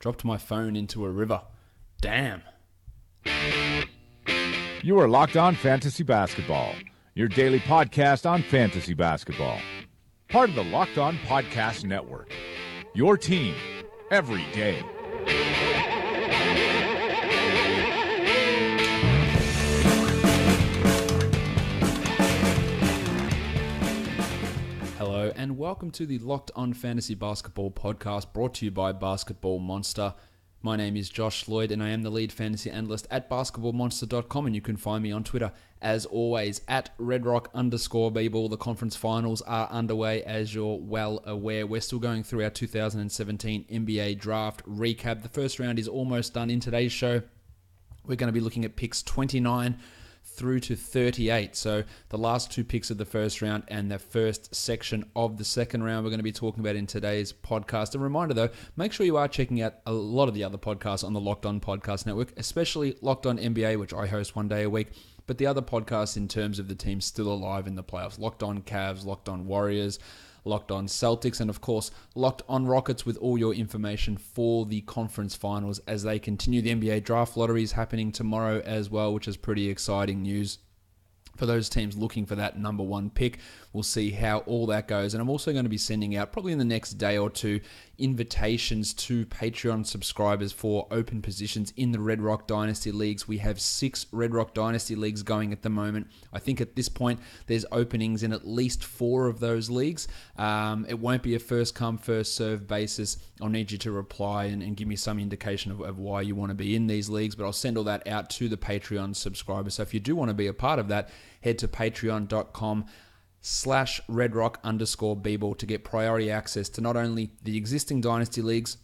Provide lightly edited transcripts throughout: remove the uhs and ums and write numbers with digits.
Dropped my phone into a river. Damn. You are Locked On Fantasy Basketball, your daily podcast on fantasy basketball. Part of the Locked On Podcast Network, your team every day. Hello and welcome to the Locked On Fantasy Basketball podcast brought to you by Basketball Monster. My name is Josh Lloyd and I am the lead fantasy analyst at basketballmonster.com, and you can find me on Twitter as always at redrock_bball. The conference finals are underway, as you're well aware. We're still going through our 2017 NBA draft recap. The first round is almost done. In today's show, we're going to be looking at picks 29 through to 38. So the last two picks of the first round and the first section of the second round we're going to be talking about in today's podcast. A reminder though, make sure you are checking out a lot of the other podcasts on the Locked On Podcast Network, especially Locked On NBA, which I host one day a week. But the other podcasts in terms of the teams still alive in the playoffs: Locked On Cavs, Locked On Warriors, Locked On Celtics, and of course, Locked On Rockets, with all your information for the conference finals as they continue. The NBA draft lottery is happening tomorrow as well, which is pretty exciting news for those teams looking for that number one pick. We'll see how all that goes. And I'm also going to be sending out, probably in the next day or two, invitations to Patreon subscribers for open positions in the Red Rock Dynasty Leagues. We have 6 Red Rock Dynasty Leagues going at the moment. I think at this point, there's openings in at least 4 of those leagues. It won't be a first come, first serve basis. I'll need you to reply and give me some indication of why you want to be in these leagues, but I'll send all that out to the Patreon subscribers. So if you do want to be a part of that, head to patreon.com/redrock_bball to get priority access to not only the existing Dynasty Leagues,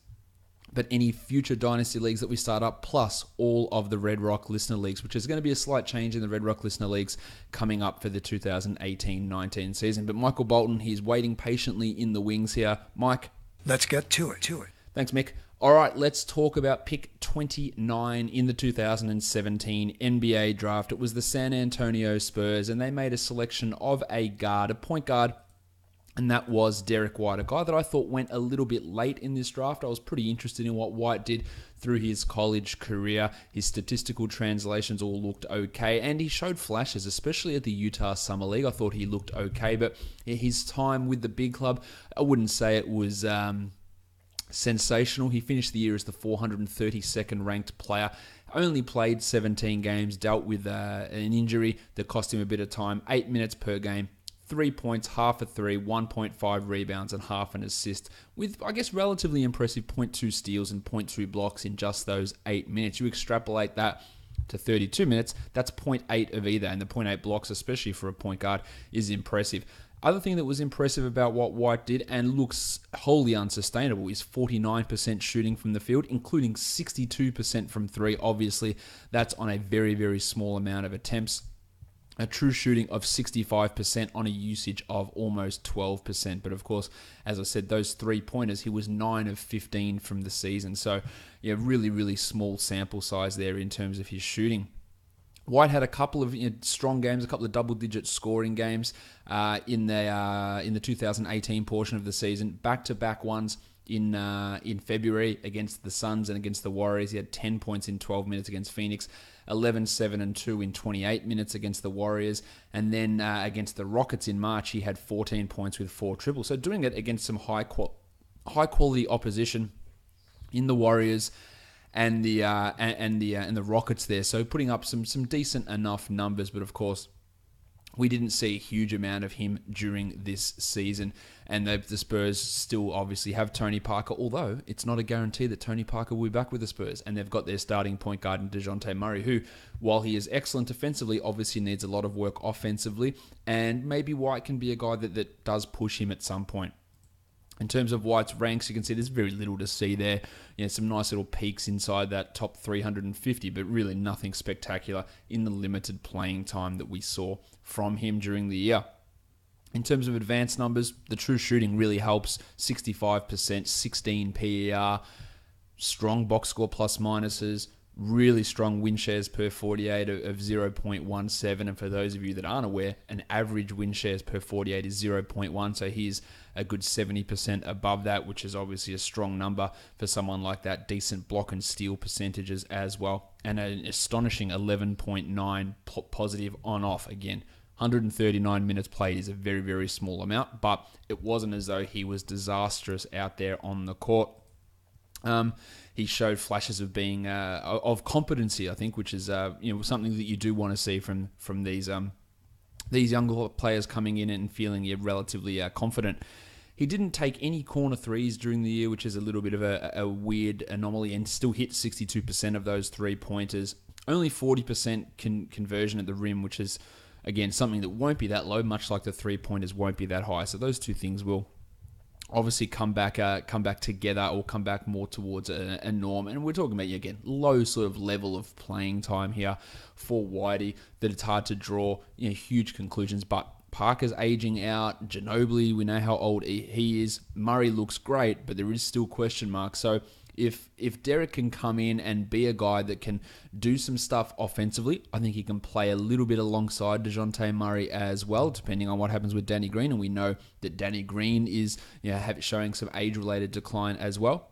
but any future Dynasty Leagues that we start up, plus all of the Red Rock Listener Leagues, which is going to be a slight change in the Red Rock Listener Leagues coming up for the 2018-19 season. But Michael Bolton, he's waiting patiently in the wings here. Mike? Let's get to it. Thanks, Mick. All right, let's talk about pick 29 in the 2017 NBA draft. It was the San Antonio Spurs, and they made a selection of a point guard, and that was Derrick White, a guy that I thought went a little bit late in this draft. I was pretty interested in what White did through his college career. His statistical translations all looked okay, and he showed flashes, especially at the Utah Summer League. I thought he looked okay, but his time with the big club, I wouldn't say it was sensational. He finished the year as the 432nd ranked player. Only played 17 games, dealt with an injury that cost him a bit of time. 8 minutes per game, 3 points, half a three, 1.5 rebounds, and half an assist, with, I guess, relatively impressive 0.2 steals and 0.2 blocks in just those 8 minutes. You extrapolate that to 32 minutes, that's 0.8 of either, and the 0.8 blocks, especially for a point guard, is impressive. Other thing that was impressive about what White did and looks wholly unsustainable is 49% shooting from the field, including 62% from three. Obviously, that's on a very, very small amount of attempts. A true shooting of 65% on a usage of almost 12%. But of course, as I said, those 3-pointers, he was 9 of 15 from the season. So, yeah, really, really small sample size there in terms of his shooting. White had a couple of strong games, a couple of double-digit scoring games in the 2018 portion of the season. Back-to-back ones in February against the Suns and against the Warriors. He had 10 points in 12 minutes against Phoenix, 11, 7, and 2 in 28 minutes against the Warriors. And then against the Rockets in March, he had 14 points with 4 triples. So doing it against some high-quality opposition in the Warriors and the Rockets there, so putting up some decent enough numbers, but of course we didn't see a huge amount of him during this season, and the Spurs still obviously have Tony Parker, although it's not a guarantee that Tony Parker will be back with the Spurs, and they've got their starting point guard in DeJounte Murray, who, while he is excellent defensively, obviously needs a lot of work offensively, and maybe White can be a guy that does push him at some point. In terms of White's ranks, you can see there's very little to see there. Some nice little peaks inside that top 350, but really nothing spectacular in the limited playing time that we saw from him during the year. In terms of advanced numbers, the true shooting really helps. 65%, 16 PER, strong box score plus minuses, Really strong win shares per 48 of 0.17. And for those of you that aren't aware, an average win shares per 48 is 0.1. So he's a good 70% above that, which is obviously a strong number for someone like that. Decent block and steal percentages as well. And an astonishing 11.9 positive on-off. Again, 139 minutes played is a very, very small amount, but it wasn't as though he was disastrous out there on the court. He showed flashes of being of competency, I think, which is something that you do want to see from these younger players coming in and feeling relatively confident. He didn't take any corner threes during the year, which is a little bit of a weird anomaly, and still hit 62% of those 3-pointers. Only 40% conversion at the rim, which is, again, something that won't be that low, much like the 3-pointers won't be that high. So those two things will obviously come back together, or come back more towards a norm. And we're talking about, again, low sort of level of playing time here for Whitey, that it's hard to draw huge conclusions. But Parker's aging out. Ginobili, we know how old he is. Murray looks great, but there is still question marks. So if Derrick can come in and be a guy that can do some stuff offensively, I think he can play a little bit alongside DeJounte Murray as well, depending on what happens with Danny Green. And we know that Danny Green is showing some age-related decline as well.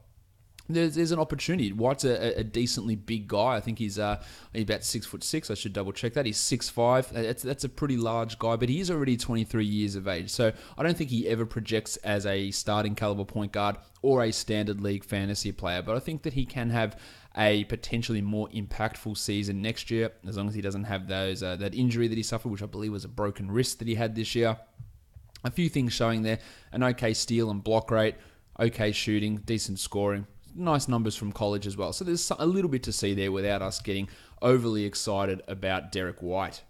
There's an opportunity. White's a decently big guy. I think he's about 6'6". I should double check that. He's 6'5". That's a pretty large guy, but he's already 23 years of age. So I don't think he ever projects as a starting caliber point guard or a standard league fantasy player. But I think that he can have a potentially more impactful season next year, as long as he doesn't have those that injury that he suffered, which I believe was a broken wrist that he had this year. A few things showing there: an okay steal and block rate, okay shooting, decent scoring. Nice numbers from college as well. So there's a little bit to see there without us getting overly excited about Derrick White.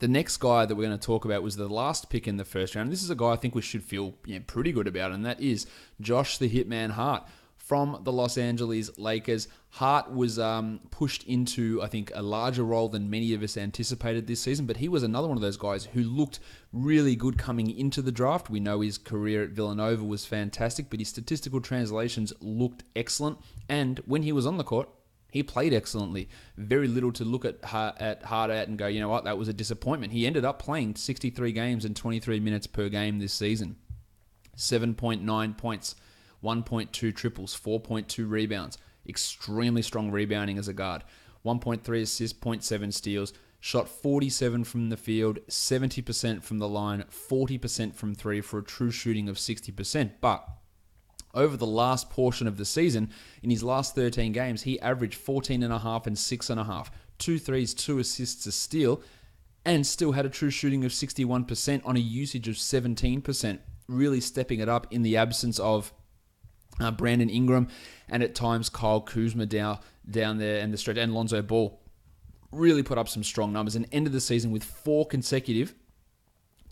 The next guy that we're going to talk about was the last pick in the first round. This is a guy I think we should feel pretty good about, and that is Josh the Hitman Hart from the Los Angeles Lakers. Hart was pushed into, I think, a larger role than many of us anticipated this season, but he was another one of those guys who looked really good coming into the draft. We know his career at Villanova was fantastic, but his statistical translations looked excellent, and when he was on the court, he played excellently. Very little to look at Hart at and go, you know what, that was a disappointment. He ended up playing 63 games and 23 minutes per game this season. 7.9 points, 1.2 triples, 4.2 rebounds. Extremely strong rebounding as a guard. 1.3 assists, 0.7 steals. Shot 47 from the field, 70% from the line, 40% from three for a true shooting of 60%. But over the last portion of the season, in his last 13 games, he averaged 14.5 and 6.5. 2 threes, 2 assists, a steal, and still had a true shooting of 61% on a usage of 17%. Really stepping it up in the absence of Brandon Ingram, and at times Kyle Kuzma down there in the stretch, and Lonzo Ball really put up some strong numbers and ended the season with 4 consecutive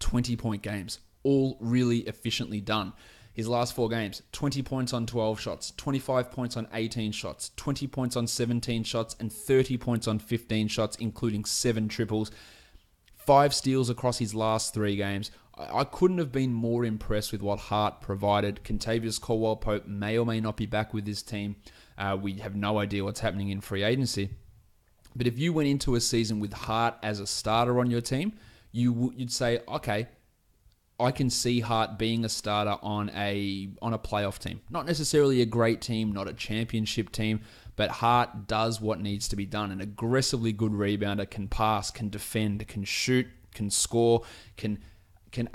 20-point games, all really efficiently done. His last 4 games, 20 points on 12 shots, 25 points on 18 shots, 20 points on 17 shots, and 30 points on 15 shots, including 7 triples. 5 steals across his last 3 games. I couldn't have been more impressed with what Hart provided. Kentavious Caldwell-Pope may or may not be back with this team. We have no idea what's happening in free agency. But if you went into a season with Hart as a starter on your team, you'd say, okay, I can see Hart being a starter on a playoff team. Not necessarily a great team, not a championship team, but Hart does what needs to be done. An aggressively good rebounder, can pass, can defend, can shoot, can score, can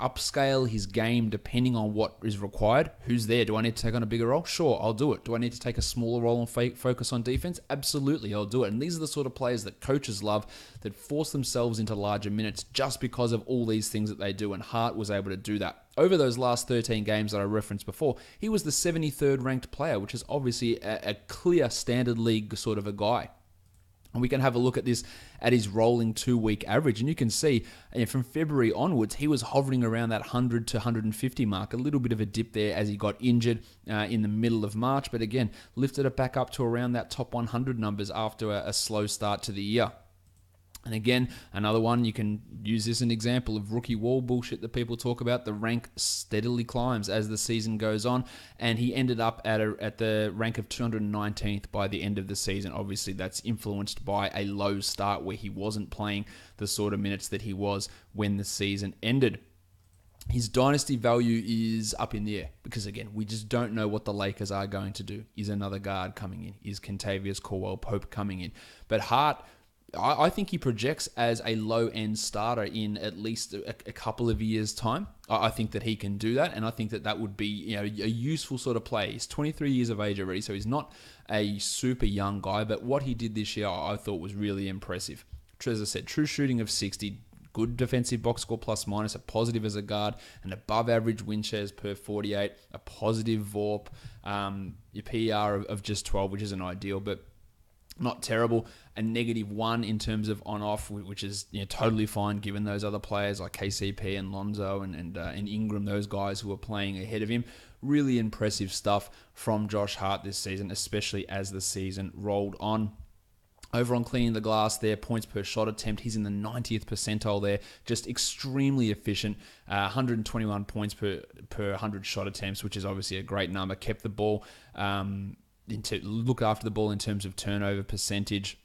upscale his game depending on what is required. Who's there? Do I need to take on a bigger role? Sure, I'll do it. Do I need to take a smaller role and focus on defense? Absolutely, I'll do it. And these are the sort of players that coaches love, that force themselves into larger minutes just because of all these things that they do, and Hart was able to do that. Over those last 13 games that I referenced before, he was the 73rd ranked player, which is obviously a clear standard league sort of a guy. And we can have a look at this at his rolling 2-week average. And you can see from February onwards, he was hovering around that 100 to 150 mark. A little bit of a dip there as he got injured in the middle of March. But again, lifted it back up to around that top 100 numbers after a slow start to the year. And again, another one, you can use this as an example of rookie wall bullshit that people talk about. The rank steadily climbs as the season goes on, and he ended up at the rank of 219th by the end of the season. Obviously, that's influenced by a low start where he wasn't playing the sort of minutes that he was when the season ended. His dynasty value is up in the air because, again, we just don't know what the Lakers are going to do. Is another guard coming in? Is Kentavious Caldwell-Pope coming in? But Hart, I think he projects as a low-end starter in at least a couple of years' time. I think that he can do that, and I think that that would be a useful sort of play. He's 23 years of age already, so he's not a super young guy, but what he did this year I thought was really impressive. As I said, true shooting of 60, good defensive box score plus minus, a positive as a guard, an above average win shares per 48, a positive VORP, your PER of just 12, which isn't ideal, but not terrible. A -1 in terms of on-off, which is totally fine given those other players like KCP and Lonzo and Ingram, those guys who are playing ahead of him. Really impressive stuff from Josh Hart this season, especially as the season rolled on. Over on cleaning the glass there, points per shot attempt, he's in the 90th percentile there. Just extremely efficient. 121 points per 100 shot attempts, which is obviously a great number. Kept the ball, looked after the ball in terms of turnover percentage.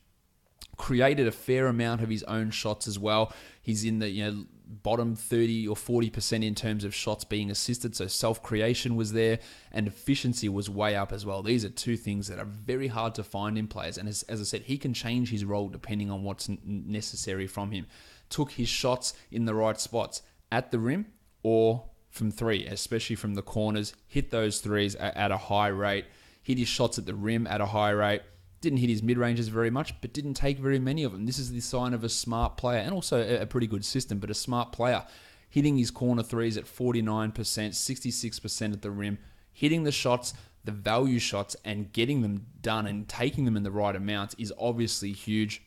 Created a fair amount of his own shots as well. He's in the bottom 30 or 40% in terms of shots being assisted, so self-creation was there, and efficiency was way up as well. These are two things that are very hard to find in players, and as I said, he can change his role depending on what's necessary from him. Took his shots in the right spots, at the rim or from three, especially from the corners. Hit those threes at a high rate. Hit his shots at the rim at a high rate. Didn't hit his mid-ranges very much, but didn't take very many of them. This is the sign of a smart player, and also a pretty good system, but a smart player. Hitting his corner threes at 49%, 66% at the rim. Hitting the shots, the value shots, and getting them done and taking them in the right amounts is obviously huge.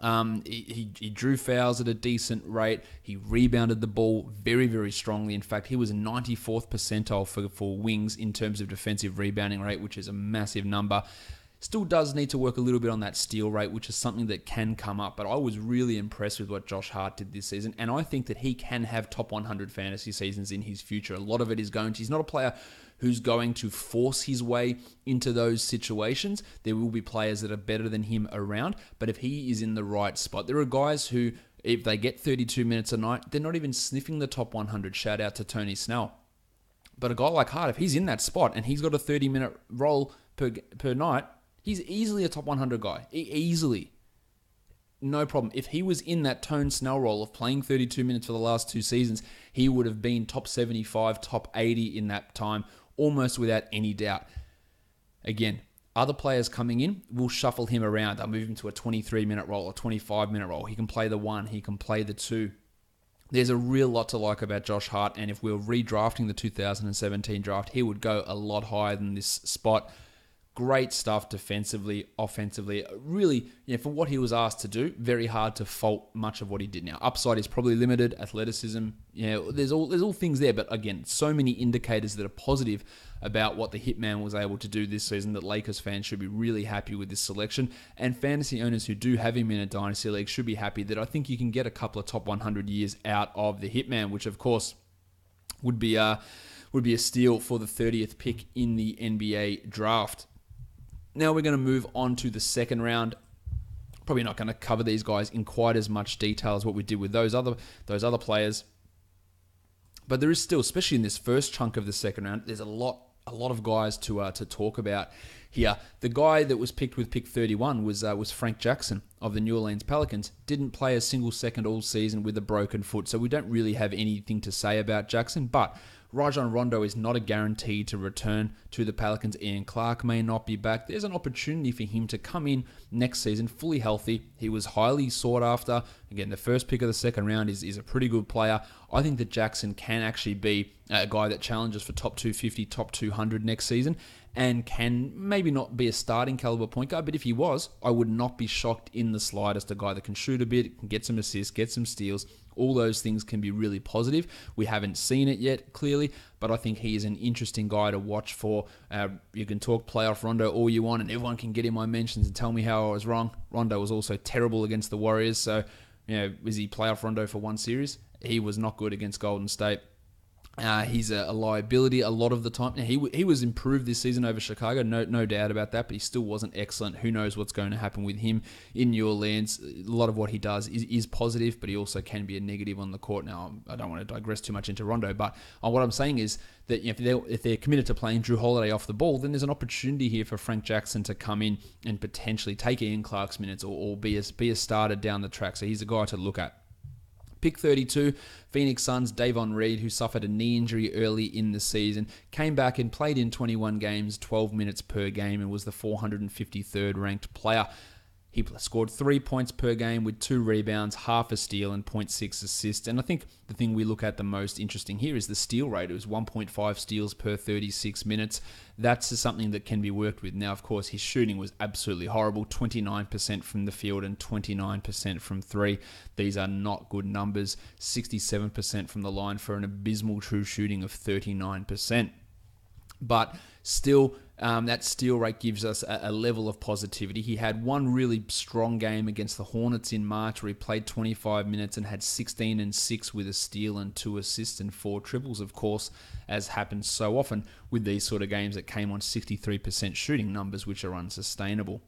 He drew fouls at a decent rate. He rebounded the ball very, very strongly. In fact, he was 94th percentile for wings in terms of defensive rebounding rate, which is a massive number. Still does need to work a little bit on that steal rate, which is something that can come up. But I was really impressed with what Josh Hart did this season. And I think that he can have top 100 fantasy seasons in his future. A lot of it is going to... He's not a player who's going to force his way into those situations. There will be players that are better than him around. But if he is in the right spot, there are guys who, if they get 32 minutes a night, they're not even sniffing the top 100. Shout out to Tony Snell. But a guy like Hart, if he's in that spot and he's got a 30-minute role per night, he's easily a top 100 guy. Easily. No problem. If he was in that Tone Snell role of playing 32 minutes for the last 2 seasons, he would have been top 75, top 80 in that time, almost without any doubt. Again, other players coming in will shuffle him around. They'll move him to a 23-minute role, a 25-minute role. He can play the 1, he can play the 2. There's a real lot to like about Josh Hart, and if we were redrafting the 2017 draft, he would go a lot higher than this spot. Great stuff defensively, offensively. Really, for what he was asked to do, very hard to fault much of what he did. Now, upside is probably limited, athleticism, there's all things there. But again, so many indicators that are positive about what the Hitman was able to do this season that Lakers fans should be really happy with this selection. And fantasy owners who do have him in a dynasty league should be happy that I think you can get a couple of top 100 years out of the Hitman, which of course would be a steal for the 30th pick in the NBA draft. Now we're going to move on to the second round. Probably not going to cover these guys in quite as much detail as what we did with those other players. But there is still, especially in this first chunk of the second round, there's a lot of guys to talk about here. The guy that was picked with pick 31 was Frank Jackson of the New Orleans Pelicans. Didn't play a single second all season with a broken foot, so we don't really have anything to say about Jackson. But Rajon Rondo is not a guarantee to return to the Pelicans. Ian Clark may not be back. There's an opportunity for him to come in next season fully healthy. He was highly sought after. Again, the first pick of the second round is a pretty good player. I think that Jackson can actually be a guy that challenges for top 250, top 200 next season. and can maybe not be a starting caliber point guard, but if he was, I would not be shocked in the slightest. A guy that can shoot a bit, can get some assists, get some steals, all those things can be really positive. We haven't seen it yet, clearly, but I think he is an interesting guy to watch for. You can talk playoff Rondo all you want, and everyone can get in my mentions and tell me how I was wrong. Rondo was also terrible against the Warriors, so was he playoff Rondo for one series? He was not good against Golden State. He's a liability a lot of the time. Now, he was improved this season over Chicago, no doubt about that, but he still wasn't excellent. Who knows what's going to happen with him in New Orleans? A lot of what he does is positive, but he also can be a negative on the court. Now, I don't want to digress too much into Rondo, but what I'm saying is that if they're committed to playing Drew Holiday off the ball, then there's an opportunity here for Frank Jackson to come in and potentially take Ian Clark's minutes or be a starter down the track. So he's a guy to look at. Pick 32, Phoenix Suns, Davon Reed, who suffered a knee injury early in the season, came back and played in 21 games, 12 minutes per game, and was the 453rd ranked player. He scored 3 points per game with 2 rebounds, half a steal, and 0.6 assists. And I think the thing we look at the most interesting here is the steal rate. It was 1.5 steals per 36 minutes. That's something that can be worked with. Now, of course, his shooting was absolutely horrible. 29% from the field and 29% from 3. These are not good numbers. 67% from the line for an abysmal true shooting of 39%. But still, that steal rate gives us a level of positivity. He had one really strong game against the Hornets in March where he played 25 minutes and had 16 and 6 with a steal and 2 assists and 4 triples, of course, as happens so often with these sort of games that came on 63% shooting numbers, which are unsustainable.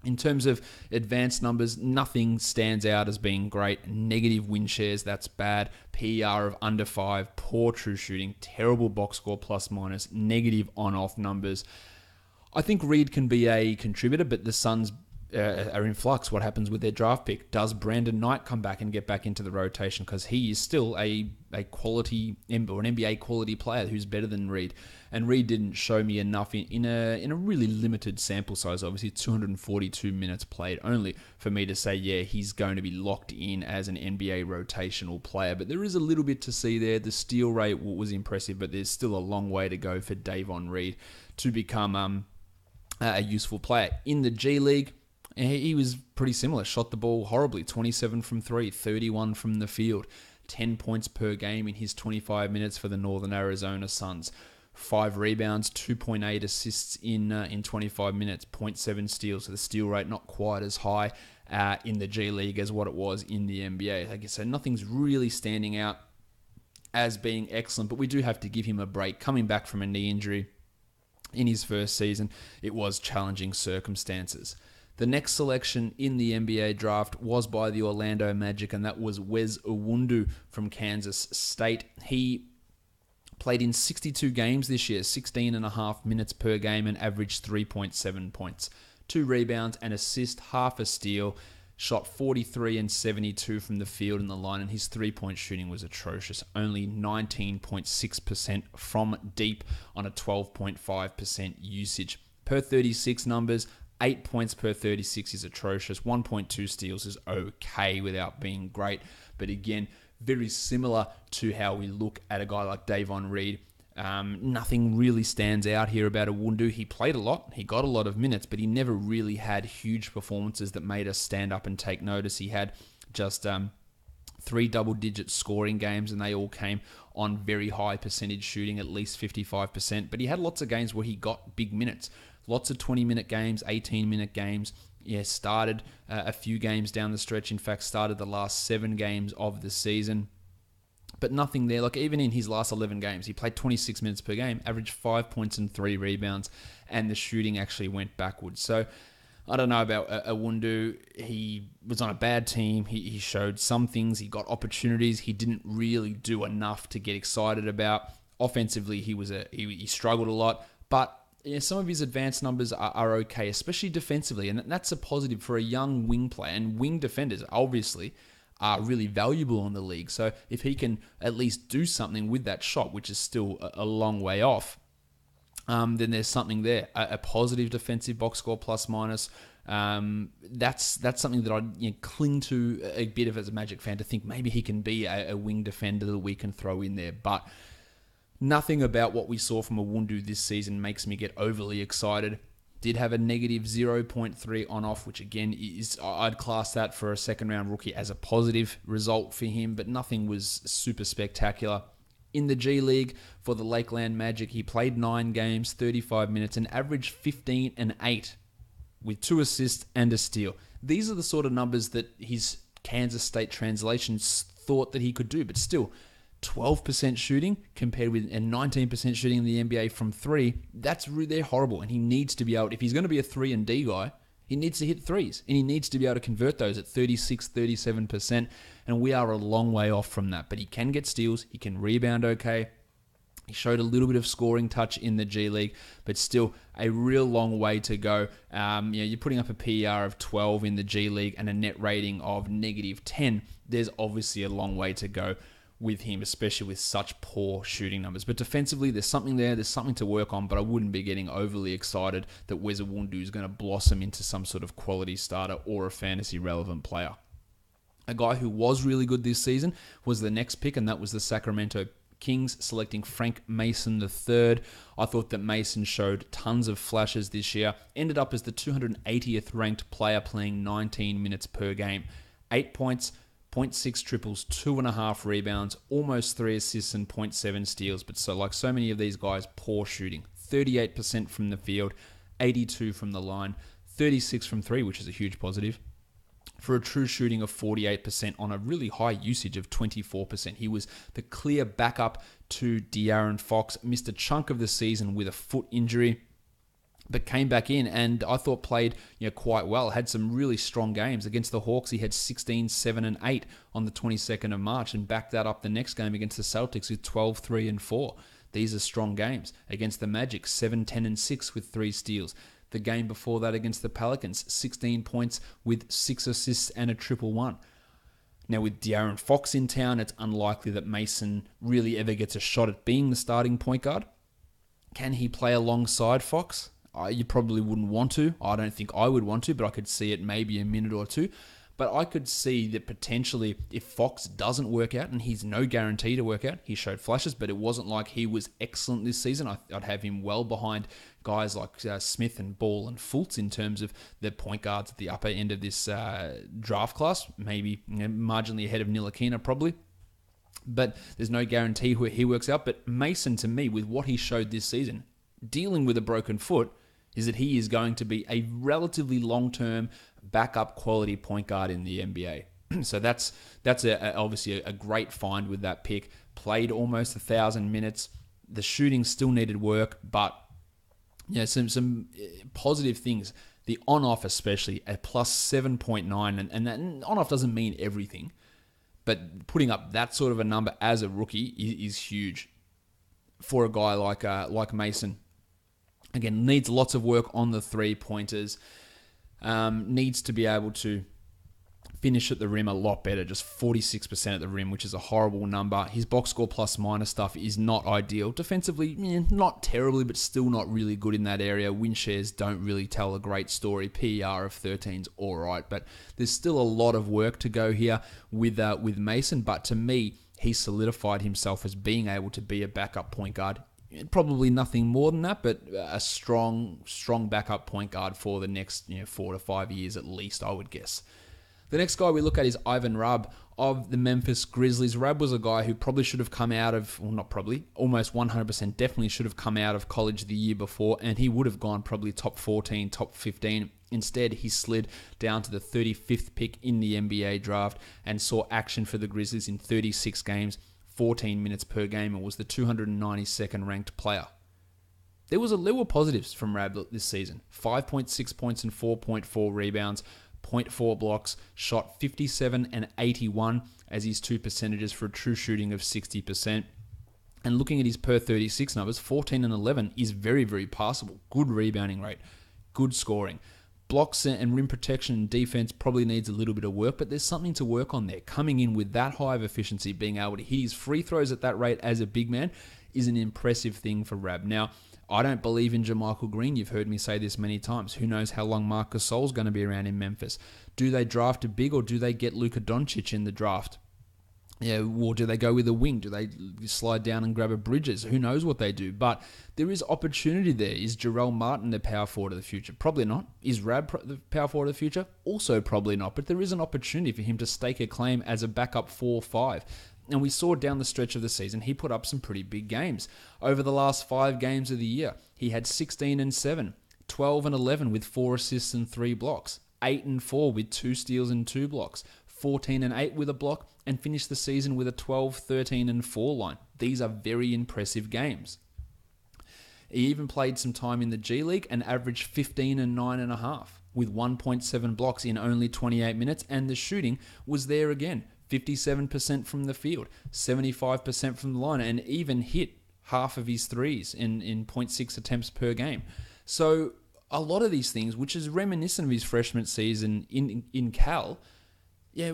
In terms of advanced numbers, nothing stands out as being great. Negative win shares, that's bad. PER of under 5, poor true shooting, terrible box score plus minus, negative on-off numbers. I think Reed can be a contributor, but the Suns are in flux. What happens with their draft pick? Does Brandon Knight come back and get back into the rotation? Because he is still a quality or an NBA quality player who's better than Reed. And Reed didn't show me enough in a really limited sample size. Obviously, 242 minutes played only for me to say, yeah, he's going to be locked in as an NBA rotational player. But there is a little bit to see there. The steal rate was impressive, but there's still a long way to go for Davon Reed to become a useful player. In the G League, he was pretty similar. Shot the ball horribly. 27 from 3, 31 from the field. 10 points per game in his 25 minutes for the Northern Arizona Suns. 5 rebounds, 2.8 assists in 25 minutes, 0.7 steals. So the steal rate not quite as high in the G League as what it was in the NBA. Like I said, nothing's really standing out as being excellent, but we do have to give him a break. Coming back from a knee injury in his first season, it was challenging circumstances. The next selection in the NBA draft was by the Orlando Magic, and that was Wes Iwundu from Kansas State. He played in 62 games this year, 16.5 minutes per game, and averaged 3.7 points. 2 rebounds, an assist, half a steal, shot 43 and 72 from the field in the line, and his 3-point shooting was atrocious. Only 19.6% from deep on a 12.5% usage. Per 36 numbers, 8 points per 36 is atrocious. 1.2 steals is okay without being great. But again, very similar to how we look at a guy like Davon Reed. Nothing really stands out here about Iwundu. He played a lot. He got a lot of minutes, but he never really had huge performances that made us stand up and take notice. He had just 3 double-digit scoring games, and they all came on very high percentage shooting, at least 55%. But he had lots of games where he got big minutes. Lots of 20-minute games, 18-minute games. Yeah, started a few games down the stretch. In fact, started the last 7 games of the season. But nothing there. Like, even in his last 11 games, he played 26 minutes per game, averaged 5 points and 3 rebounds, and the shooting actually went backwards. So, I don't know about Iwundu. He was on a bad team. He showed some things. He got opportunities. He didn't really do enough to get excited about. Offensively, he struggled a lot. But some of his advanced numbers are okay, especially defensively, and that's a positive for a young wing player. And wing defenders, obviously, are really valuable in the league. So if he can at least do something with that shot, which is still a long way off, then there's something there. A positive defensive box score plus minus. That's something that I'd cling to a bit of as a Magic fan, to think maybe he can be a wing defender that we can throw in there. But Nothing about what we saw from Owundu this season makes me get overly excited. Did have a negative 0.3 on-off, which again I'd class that for a second-round rookie as a positive result for him, but nothing was super spectacular. In the G League for the Lakeland Magic, he played 9 games, 35 minutes, and averaged 15 and 8 with 2 assists and a steal. These are the sort of numbers that his Kansas State translations thought that he could do, but still, 12% shooting compared with 19% shooting in the NBA from 3, that's really horrible. And he needs to be able, if he's going to be a 3-and-D guy, he needs to hit threes. And he needs to be able to convert those at 36, 37%. And we are a long way off from that. But he can get steals. He can rebound okay. He showed a little bit of scoring touch in the G League, but still a real long way to go. You're putting up a PER of 12 in the G League and a net rating of negative 10. There's obviously a long way to go with him, especially with such poor shooting numbers. But defensively, there's something there. There's something to work on, but I wouldn't be getting overly excited that Wes Owundu is going to blossom into some sort of quality starter or a fantasy-relevant player. A guy who was really good this season was the next pick, and that was the Sacramento Kings selecting Frank Mason III. I thought that Mason showed tons of flashes this year. Ended up as the 280th ranked player playing 19 minutes per game. 8 points, 0.6 triples, 2.5 rebounds, almost 3 assists and 0.7 steals. But so like so many of these guys, poor shooting. 38% from the field, 82 from the line, 36 from 3, which is a huge positive, for a true shooting of 48% on a really high usage of 24%. He was the clear backup to De'Aaron Fox. Missed a chunk of the season with a foot injury, but came back in and I thought played quite well. Had some really strong games. Against the Hawks, he had 16, 7, and 8 on the 22nd of March and backed that up the next game against the Celtics with 12, 3, and 4. These are strong games. Against the Magic, 7, 10, and 6 with 3 steals. The game before that against the Pelicans, 16 points with 6 assists and a triple one. Now with De'Aaron Fox in town, it's unlikely that Mason really ever gets a shot at being the starting point guard. Can he play alongside Fox? You probably wouldn't want to. I don't think I would want to, but I could see it maybe a minute or two. But I could see that potentially if Fox doesn't work out, and he's no guarantee to work out, he showed flashes, but it wasn't like he was excellent this season. I'd have him well behind guys like Smith and Ball and Fultz in terms of the point guards at the upper end of this draft class, maybe marginally ahead of Ntilikina probably. But there's no guarantee where he works out. But Mason, to me, with what he showed this season, dealing with a broken foot, is that he is going to be a relatively long-term backup quality point guard in the NBA. So that's obviously a great find with that pick. Played almost 1,000 minutes. The shooting still needed work, but some positive things. The on-off especially, at plus 7.9, and that on-off doesn't mean everything, but putting up that sort of a number as a rookie is huge for a guy like Mason. Again, needs lots of work on the three-pointers. Needs to be able to finish at the rim a lot better, just 46% at the rim, which is a horrible number. His box score plus-minus stuff is not ideal. Defensively, not terribly, but still not really good in that area. Win shares don't really tell a great story. PER of 13's all right, but there's still a lot of work to go here with Mason. But to me, he solidified himself as being able to be a backup point guard. Probably nothing more than that, but a strong backup point guard for the next 4 to 5 years at least, I would guess. The next guy we look at is Ivan Rabb of the Memphis Grizzlies. Rabb was a guy who probably should have come out of, well, not probably, almost 100% definitely should have come out of college the year before, and he would have gone probably top 14, top 15. Instead, he slid down to the 35th pick in the NBA draft and saw action for the Grizzlies in 36 games, 14 minutes per game, and was the 292nd ranked player. There were positives from Rabb this season. 5.6 points and 4.4 rebounds, 0.4 blocks, shot 57 and 81 as his 2 percentages for a true shooting of 60%. And looking at his per 36 numbers, 14 and 11 is very, very passable. Good rebounding rate, good scoring. Blocks and rim protection and defense probably needs a little bit of work, but there's something to work on there. Coming in with that high of efficiency, being able to hit his free throws at that rate as a big man is an impressive thing for Rabb. Now, I don't believe in JaMychal Green. You've heard me say this many times. Who knows how long Marc Gasol's going to be around in Memphis? Do they draft a big or do they get Luka Doncic in the draft? Yeah, or do they go with a wing? Do they slide down and grab a Bridges? Who knows what they do? But there is opportunity there. Is Jarrell Martin the power forward of the future? Probably not. Is Rab the power forward of the future? Also probably not. But there is an opportunity for him to stake a claim as a backup 4-5. And we saw down the stretch of the season, he put up some pretty big games. Over the last 5 games of the year, he had 16-7, 12-11 with 4 assists and 3 blocks, 8-4 with 2 steals and 2 blocks, 14-8 with a block, and finished the season with a 12-13-4 line. These are very impressive games. He even played some time in the G League and averaged 15-9.5 with 1.7 blocks in only 28 minutes, and the shooting was there again. 57% from the field, 75% from the line, and even hit half of his threes in 0.6 attempts per game. So a lot of these things, which is reminiscent of his freshman season in Cal,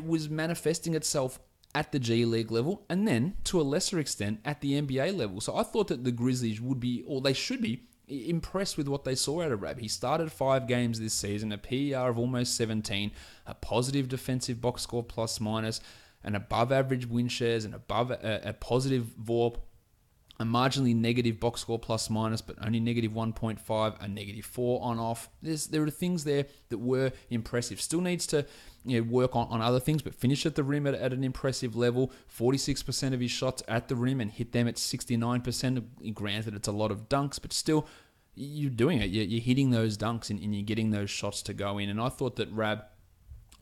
was manifesting itself at the G League level and then, to a lesser extent, at the NBA level. So I thought that the Grizzlies would be, or they should be, impressed with what they saw out of Rab. He started 5 games this season, a PER of almost 17, a positive defensive box score plus minus, an above average win shares, and above a positive VORP, a marginally negative box score plus minus, but only negative 1.5, a negative 4 on off. There are things there that were impressive. Still needs to work on other things, but finish at the rim at an impressive level. 46% of his shots at the rim and hit them at 69%. Granted, it's a lot of dunks, but still, you're doing it. You're hitting those dunks and you're getting those shots to go in. And I thought that Rab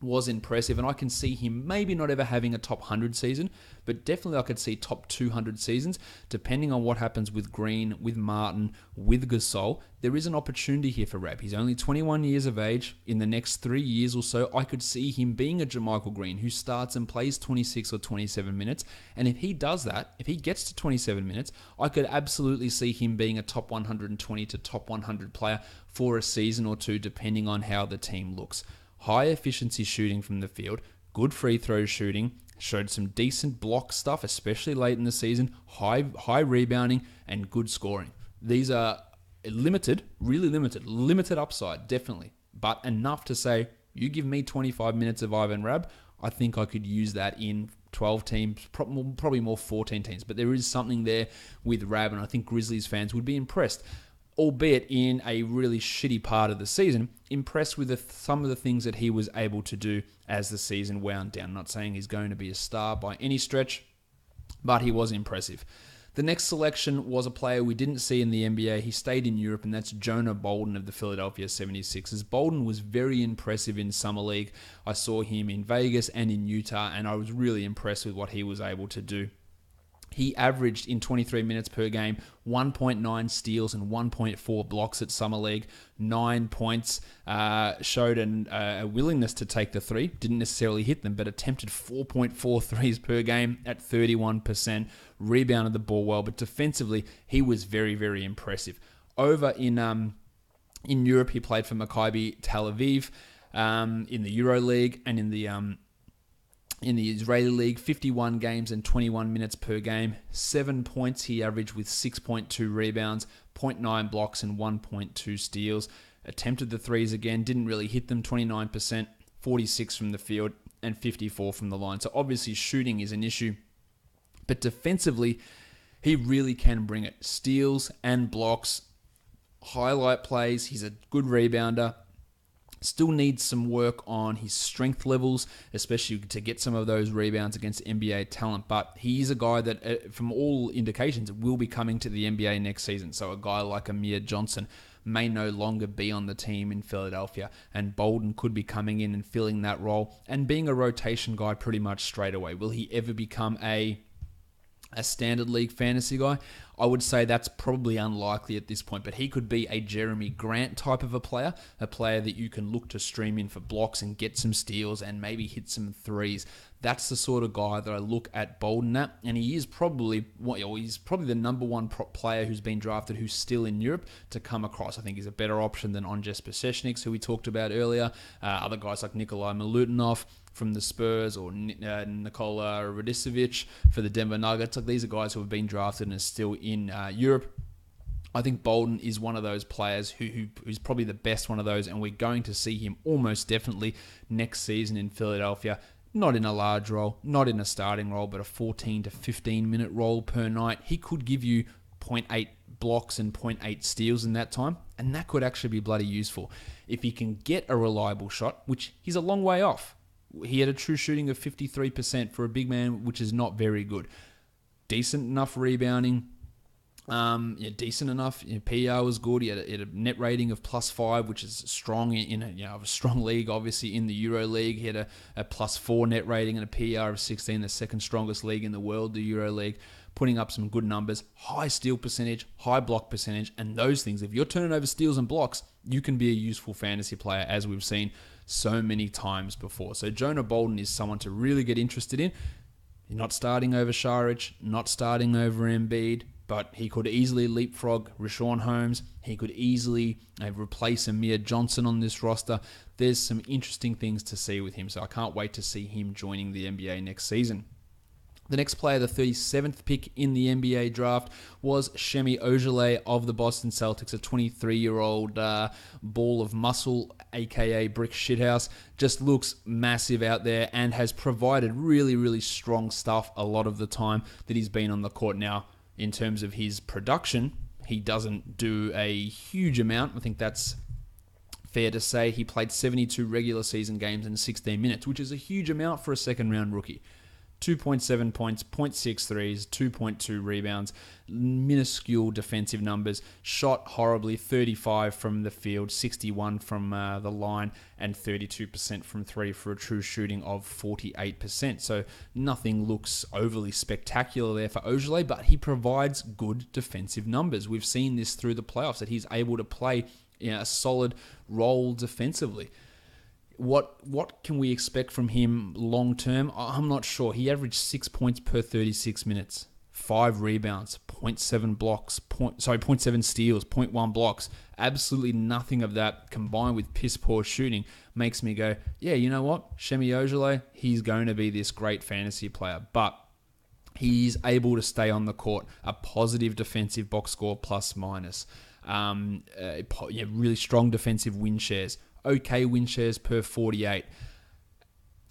was impressive, and I can see him maybe not ever having a top 100 season, but definitely I could see top 200 seasons, depending on what happens with Green, with Martin, with Gasol. There is an opportunity here for Rab. He's only 21 years of age. In the next 3 years or so, I could see him being a JaMychal Green who starts and plays 26 or 27 minutes, and if he does that, if he gets to 27 minutes, I could absolutely see him being a top 120 to top 100 player for a season or two, depending on how the team looks. High efficiency shooting from the field, good free throw shooting, showed some decent block stuff, especially late in the season, high rebounding, and good scoring. These are limited, really limited upside, definitely, but enough to say, you give me 25 minutes of Ivan Rab, I think I could use that in 12 teams, probably more 14 teams, but there is something there with Rab, and I think Grizzlies fans would be impressed, albeit in a really shitty part of the season, impressed with some of the things that he was able to do as the season wound down. I'm not saying he's going to be a star by any stretch, but he was impressive. The next selection was a player we didn't see in the NBA. He stayed in Europe, and that's Jonah Bolden of the Philadelphia 76ers. Bolden was very impressive in Summer League. I saw him in Vegas and in Utah, and I was really impressed with what he was able to do. He averaged in 23 minutes per game 1.9 steals and 1.4 blocks at Summer League, 9 points, showed a willingness to take the three, didn't necessarily hit them, but attempted 4.4 threes per game at 31%, rebounded the ball well, but defensively, he was very, very impressive. Over in Europe, he played for Maccabi Tel Aviv in the Euro League, and in the Israeli League, 51 games and 21 minutes per game. 7 points he averaged with 6.2 rebounds, 0.9 blocks and 1.2 steals. Attempted the threes again, didn't really hit them, 29%, 46 from the field and 54 from the line. So obviously shooting is an issue, but defensively, he really can bring it. Steals and blocks, highlight plays, he's a good rebounder. Still needs some work on his strength levels, especially to get some of those rebounds against NBA talent. But he's a guy that, from all indications, will be coming to the NBA next season. So a guy like Amir Johnson may no longer be on the team in Philadelphia, and Bolden could be coming in and filling that role and being a rotation guy pretty much straight away. Will he ever become a standard league fantasy guy? I would say that's probably unlikely at this point, but he could be a Jeremy Grant type of a player that you can look to stream in for blocks and get some steals and maybe hit some threes. That's the sort of guy that I look at Bolden at, and he is probably the number one player who's been drafted who's still in Europe to come across. I think he's a better option than Onjes Pasechniks, who we talked about earlier. Other guys like Nikolai Milutinov from the Spurs, or Nikola Radicevic for the Denver Nuggets. Like, these are guys who have been drafted and are still in Europe. I think Bolden is one of those players who's probably the best one of those, and we're going to see him almost definitely next season in Philadelphia. not in a large role, not in a starting role, but a 14 to 15 minute role per night. He could give you 0.8 blocks and 0.8 steals in that time, and that could actually be bloody useful. If he can get a reliable shot, which he's a long way off. He had a true shooting of 53% for a big man, which is not very good. Decent enough rebounding. Decent enough. PER was good. He had a net rating of +5, which is strong in a strong league. Obviously, in the Euro League, he had a +4 net rating and a PER of 16, the second strongest league in the world, the Euro League, putting up some good numbers. High steal percentage, high block percentage, and those things. If you're turning over steals and blocks, you can be a useful fantasy player, as we've seen so many times before. So Jonah Bolden is someone to really get interested in. You're not starting over Šarić, not starting over Embiid, but he could easily leapfrog Richaun Holmes. He could easily replace Amir Johnson on this roster. There's some interesting things to see with him, so I can't wait to see him joining the NBA next season. The next player, the 37th pick in the NBA draft, was Semi Ojeleye of the Boston Celtics, a 23-year-old ball of muscle, aka brick shithouse. Just looks massive out there and has provided really, really strong stuff a lot of the time that he's been on the court. Now, in terms of his production, he doesn't do a huge amount. I think that's fair to say. He played 72 regular season games in 16 minutes, which is a huge amount for a second-round rookie. 2.7 points, 0.6 threes, 2.2 rebounds, minuscule defensive numbers, shot horribly, 35 from the field, 61 from the line, and 32% from three for a true shooting of 48%. So nothing looks overly spectacular there for Ojeleye, but he provides good defensive numbers. We've seen this through the playoffs, that he's able to play a solid role defensively. What can we expect from him long term? I'm not sure. He averaged 6 points per 36 minutes, 5 rebounds, 0.7 blocks, 0.7 steals, 0.1 blocks. Absolutely nothing of that combined with piss poor shooting makes me go, yeah, you know what? Semi Ojeleye, he's going to be this great fantasy player, but he's able to stay on the court, a positive defensive box score plus minus, really strong defensive win shares. Okay win shares per 48.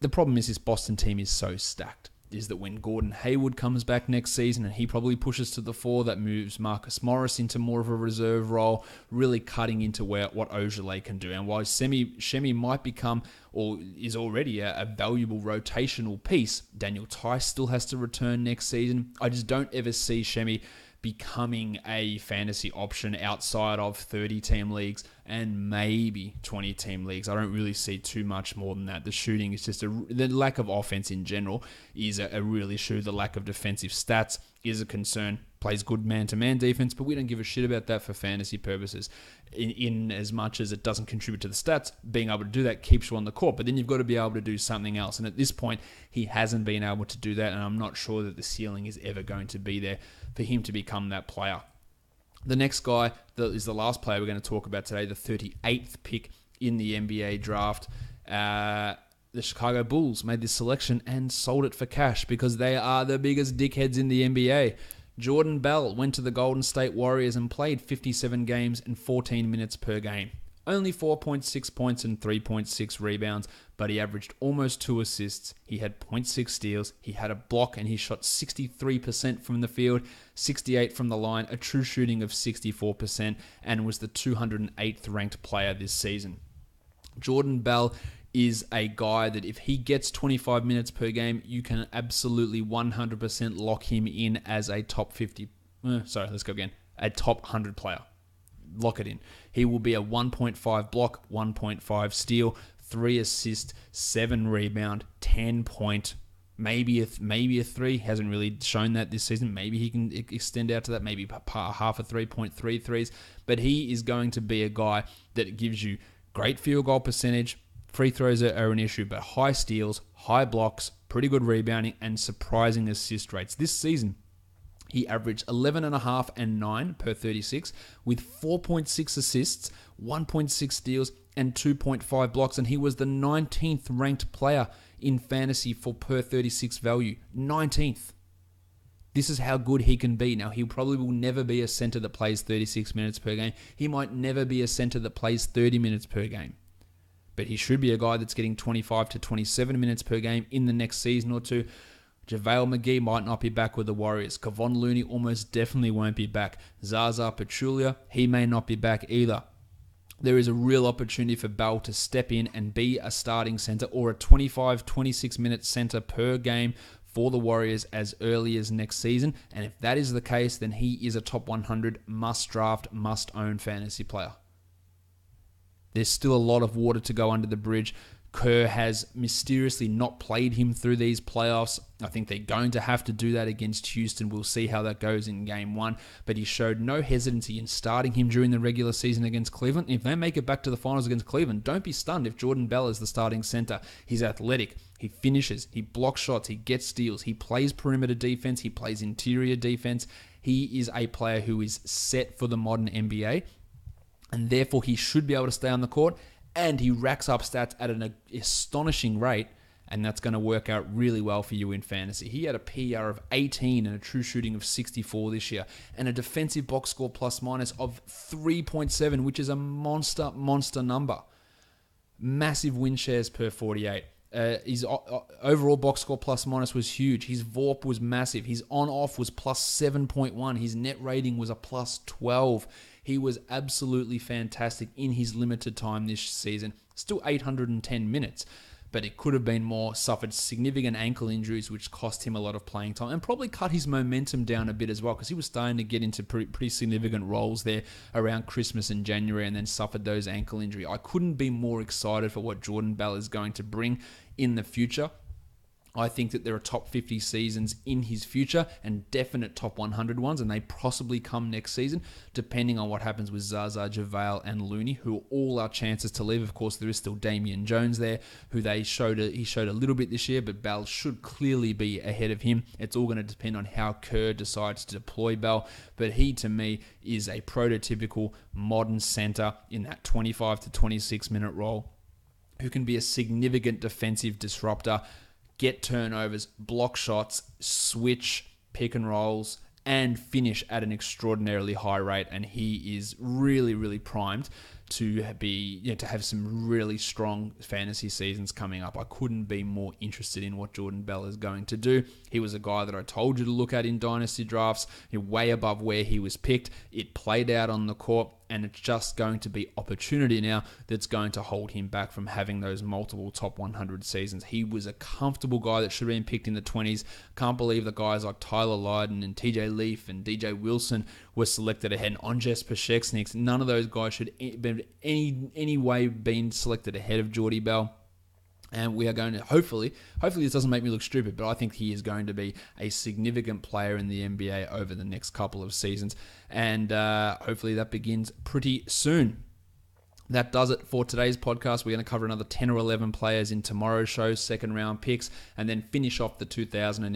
The problem is this Boston team is so stacked, is that when Gordon Hayward comes back next season and he probably pushes to the 4, that moves Marcus Morris into more of a reserve role, really cutting into what Ojeleye can do. And while Shemi might become, or is already, a valuable rotational piece, Daniel Tice still has to return next season. I just don't ever see Shemi becoming a fantasy option outside of 30-team leagues and maybe 20-team leagues. I don't really see too much more than that. The shooting is just the lack of offense in general is a real issue. The lack of defensive stats is a concern. Plays good man-to-man defense, but we don't give a shit about that for fantasy purposes. In as much as it doesn't contribute to the stats, being able to do that keeps you on the court, but then you've got to be able to do something else. And at this point, he hasn't been able to do that, and I'm not sure that the ceiling is ever going to be there for him to become that player. The next guy that is the last player we're going to talk about today, the 38th pick in the NBA draft. The Chicago Bulls made this selection and sold it for cash because they are the biggest dickheads in the NBA. Jordan Bell went to the Golden State Warriors and played 57 games and 14 minutes per game. Only 4.6 points and 3.6 rebounds, but he averaged almost 2 assists. He had 0.6 steals. He had a block and he shot 63% from the field, 68% from the line, a true shooting of 64%, and was the 208th ranked player this season. Jordan Bell is a guy that if he gets 25 minutes per game, you can absolutely 100% lock him in as a top 50. A top 100 player. Lock it in. He will be a 1.5 block, 1.5 steal, 3 assist, 7 rebound, 10 point, maybe a 3. Hasn't really shown that this season. Maybe he can extend out to that. Maybe half a 3.3 threes. But he is going to be a guy that gives you great field goal percentage. Free throws are an issue, but high steals, high blocks, pretty good rebounding, and surprising assist rates. This season, he averaged 11.5 and 9 per 36 with 4.6 assists, 1.6 steals, and 2.5 blocks, and he was the 19th ranked player in fantasy for per 36 value. 19th. This is how good he can be. Now, he probably will never be a center that plays 36 minutes per game. He might never be a center that plays 30 minutes per game. but he should be a guy that's getting 25 to 27 minutes per game in the next season or two. JaVale McGee might not be back with the Warriors. Kevon Looney almost definitely won't be back. Zaza Pachulia, he may not be back either. There is a real opportunity for Bell to step in and be a starting center or a 25, 26 minute center per game for the Warriors as early as next season. And if that is the case, then he is a top 100 must draft, must own fantasy player. There's still a lot of water to go under the bridge. Kerr has mysteriously not played him through these playoffs. I think they're going to have to do that against Houston. We'll see how that goes in game one. But he showed no hesitancy in starting him during the regular season against Cleveland. If they make it back to the finals against Cleveland, don't be stunned if Jordan Bell is the starting center. He's athletic. He finishes. He blocks shots. He gets steals. He plays perimeter defense. He plays interior defense. He is a player who is set for the modern NBA. And therefore, he should be able to stay on the court. And he racks up stats at an astonishing rate, and that's going to work out really well for you in fantasy. He had a PR of 18 and a true shooting of 64 this year, and a defensive box score plus minus of 3.7, which is a monster number. Massive win shares per 48. His overall box score plus minus was huge. His VORP was massive. His on-off was plus 7.1. His net rating was a plus 12. He was absolutely fantastic in his limited time this season. Still 810 minutes, but it could have been more. Suffered significant ankle injuries, which cost him a lot of playing time and probably cut his momentum down a bit as well, because he was starting to get into pretty significant roles there around Christmas and January, and then suffered those ankle injury. I couldn't be more excited for what Jordan Bell is going to bring in the future. I think that there are top 50 seasons in his future and definite top 100 ones, and they possibly come next season, depending on what happens with Zaza, JaVale, and Looney, who all are chances to leave. Of course, there is still Damian Jones there, who he showed a little bit this year, but Bell should clearly be ahead of him. It's all going to depend on how Kerr decides to deploy Bell, but he, to me, is a prototypical modern center in that 25 to 26 minute role, who can be a significant defensive disruptor, get turnovers, block shots, switch, pick and rolls, and finish at an extraordinarily high rate. And he is really primed to to have some really strong fantasy seasons coming up. I couldn't be more interested in what Jordan Bell is going to do. He was a guy that I told you to look at in dynasty drafts, way above where he was picked. It played out on the court, and it's just going to be opportunity now that's going to hold him back from having those multiple top 100 seasons. He was a comfortable guy that should have been picked in the 20s. Can't believe that guys like Tyler Lydon and TJ Leaf and DJ Wilson were selected ahead. And Onjes Pashexniks, none of those guys should be any way been selected ahead of Jordy Bell. And we are going to, hopefully this doesn't make me look stupid, but I think he is going to be a significant player in the NBA over the next couple of seasons. And hopefully that begins pretty soon. That does it for today's podcast. We're going to cover another 10 or 11 players in tomorrow's show, second round picks, and then finish off the 2017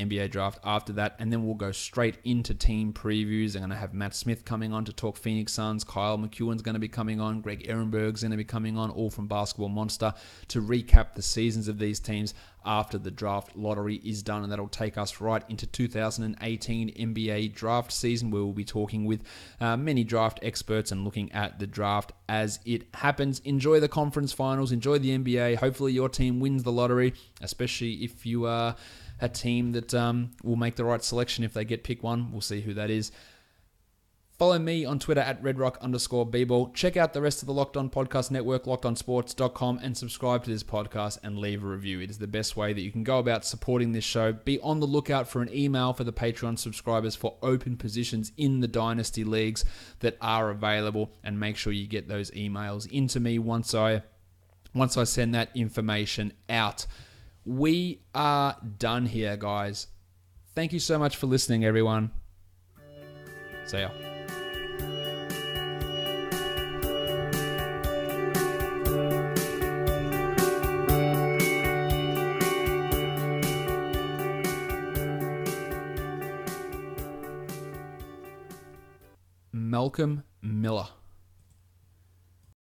NBA draft after that, and then we'll go straight into team previews. I'm going to have Matt Smith coming on to talk Phoenix Suns. Kyle McEwen's going to be coming on. Greg Ehrenberg's going to be coming on, all from Basketball Monster, to recap the seasons of these teams after the draft lottery is done, and that'll take us right into 2018 NBA draft season, where we'll be talking with many draft experts and looking at the draft as it happens. Enjoy the conference finals, enjoy the NBA. Hopefully your team wins the lottery, especially if you are a team that will make the right selection if they get pick one. We'll see who that is. Follow me on Twitter at redrock_bball. Check out the rest of the Locked On Podcast Network, lockedonsports.com, and subscribe to this podcast and leave a review. It is the best way that you can go about supporting this show. Be on the lookout for an email for the Patreon subscribers for open positions in the Dynasty Leagues that are available, and make sure you get those emails into me once I send that information out. We are done here, guys. Thank you so much for listening, everyone. See ya. Malcolm Miller.